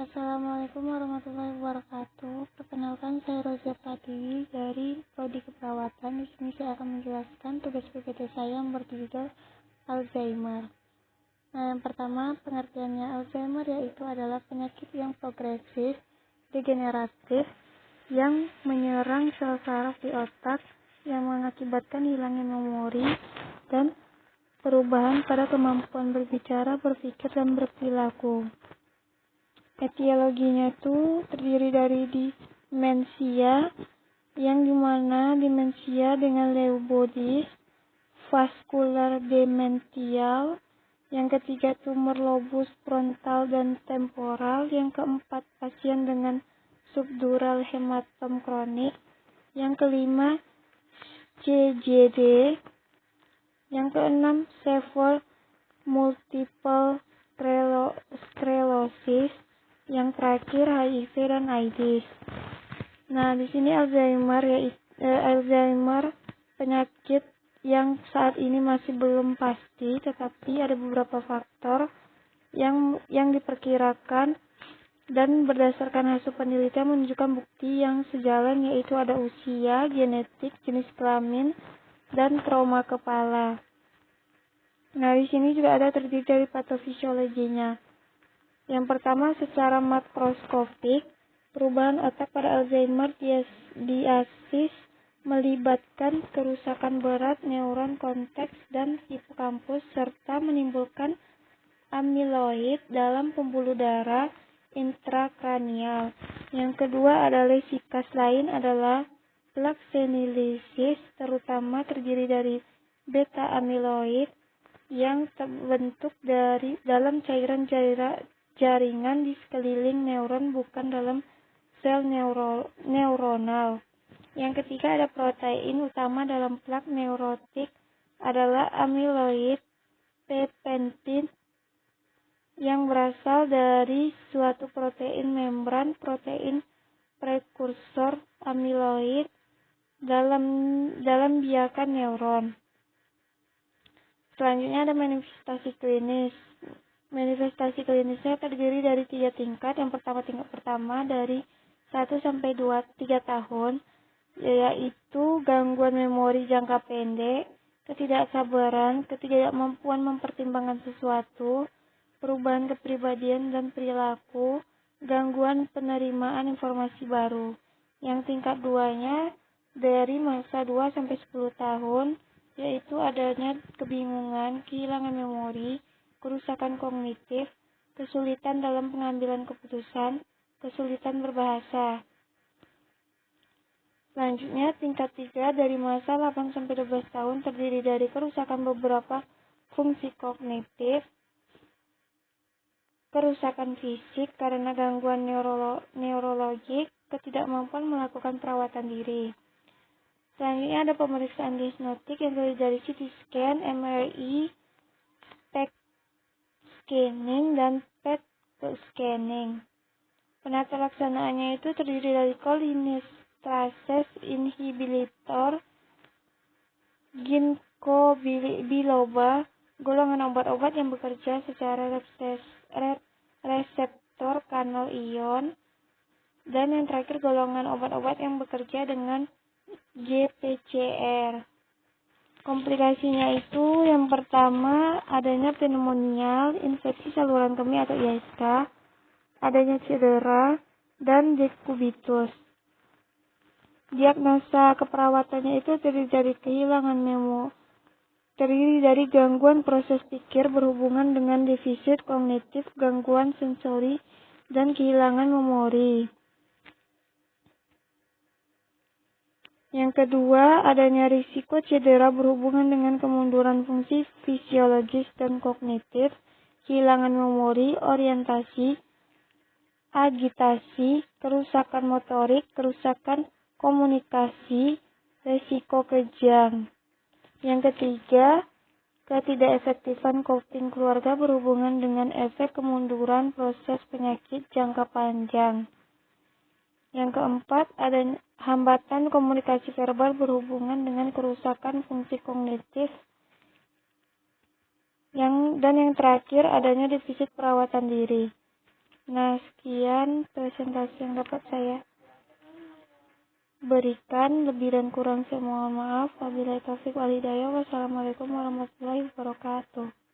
Assalamualaikum warahmatullahi wabarakatuh. Perkenalkan, saya Rozia Pratiwi dari Prodi Keperawatan. Di sini saya akan menjelaskan tugas PPT saya yang berjudul Alzheimer. Yang pertama, pengertiannya Alzheimer yaitu adalah penyakit yang progresif, degeneratif, yang menyerang sel saraf di otak, yang mengakibatkan hilangnya memori dan perubahan pada kemampuan berbicara, berpikir, dan berperilaku. Etiologinya itu terdiri dari demensia, yang dimana demensia dengan Lewy bodies, vascular demential, yang ketiga tumor lobus frontal dan temporal, yang keempat pasien dengan subdural hematom kronik, yang kelima CJD, yang keenam severe multiple sclerosis, yang terakhir HIV dan AIDS. Nah, di sini Alzheimer penyakit yang saat ini masih belum pasti, tetapi ada beberapa faktor yang diperkirakan dan berdasarkan hasil penelitian menunjukkan bukti yang sejalan, yaitu ada usia, genetik, jenis kelamin, dan trauma kepala. Nah, di sini juga ada terdiri dari patofisiologinya. Yang pertama, secara makroskopik, perubahan otak pada Alzheimer diasis melibatkan kerusakan berat neuron konteks dan hipokampus serta menimbulkan amiloid dalam pembuluh darah intrakranial. Yang kedua adalah sikas lain adalah plak senilisis, terutama terdiri dari beta amiloid yang terbentuk dalam cairan jaringan di sekeliling neuron, bukan dalam sel neuronal. Yang ketiga ada protein utama dalam plak neurotik adalah amyloid peptide yang berasal dari suatu protein membran, protein prekursor amyloid dalam biakan neuron. Selanjutnya ada manifestasi klinis. Manifestasi klinisnya terdiri dari 3 tingkat. Yang pertama, tingkat pertama dari 1 sampai 3 tahun, yaitu gangguan memori jangka pendek, ketidaksabaran, ketidakmampuan mempertimbangkan sesuatu, perubahan kepribadian dan perilaku, gangguan penerimaan informasi baru. Yang tingkat 2-nya dari masa 2 sampai 10 tahun, yaitu adanya kebingungan, kehilangan memori, kerusakan kognitif, kesulitan dalam pengambilan keputusan, kesulitan berbahasa. Selanjutnya, tingkat 3 dari masa 8 sampai 12 tahun terdiri dari kerusakan beberapa fungsi kognitif, kerusakan fisik karena gangguan neurologik, ketidakmampuan melakukan perawatan diri. Selanjutnya ada pemeriksaan diagnostik yang terdiri dari CT scan, MRI, SPECT scanning, dan PET scanning. Penata laksanaannya itu terdiri dari cholinesterase inhibitor, ginkgo biloba, golongan obat-obat yang bekerja secara reseptor kanal ion, dan yang terakhir golongan obat-obat yang bekerja dengan GPCR. Komplikasinya itu yang pertama adanya pneumonia, infeksi saluran kemih atau ISK, adanya cedera, dan dekubitus. Diagnosa keperawatannya itu terdiri dari kehilangan terdiri dari gangguan proses pikir berhubungan dengan defisit kognitif, gangguan sensori, dan kehilangan memori. Yang kedua, adanya risiko cedera berhubungan dengan kemunduran fungsi fisiologis dan kognitif, kehilangan memori, orientasi, agitasi, kerusakan motorik, kerusakan komunikasi, risiko kejang. Yang ketiga, ketidakefektifan coping keluarga berhubungan dengan efek kemunduran proses penyakit jangka panjang. Yang keempat, ada hambatan komunikasi verbal berhubungan dengan kerusakan fungsi kognitif. Dan yang terakhir, adanya defisit perawatan diri. Nah, sekian presentasi yang dapat saya berikan. Lebih dan kurang saya mohon maaf. Wabillahi taufiq wal hidayah. Wassalamualaikum warahmatullahi wabarakatuh.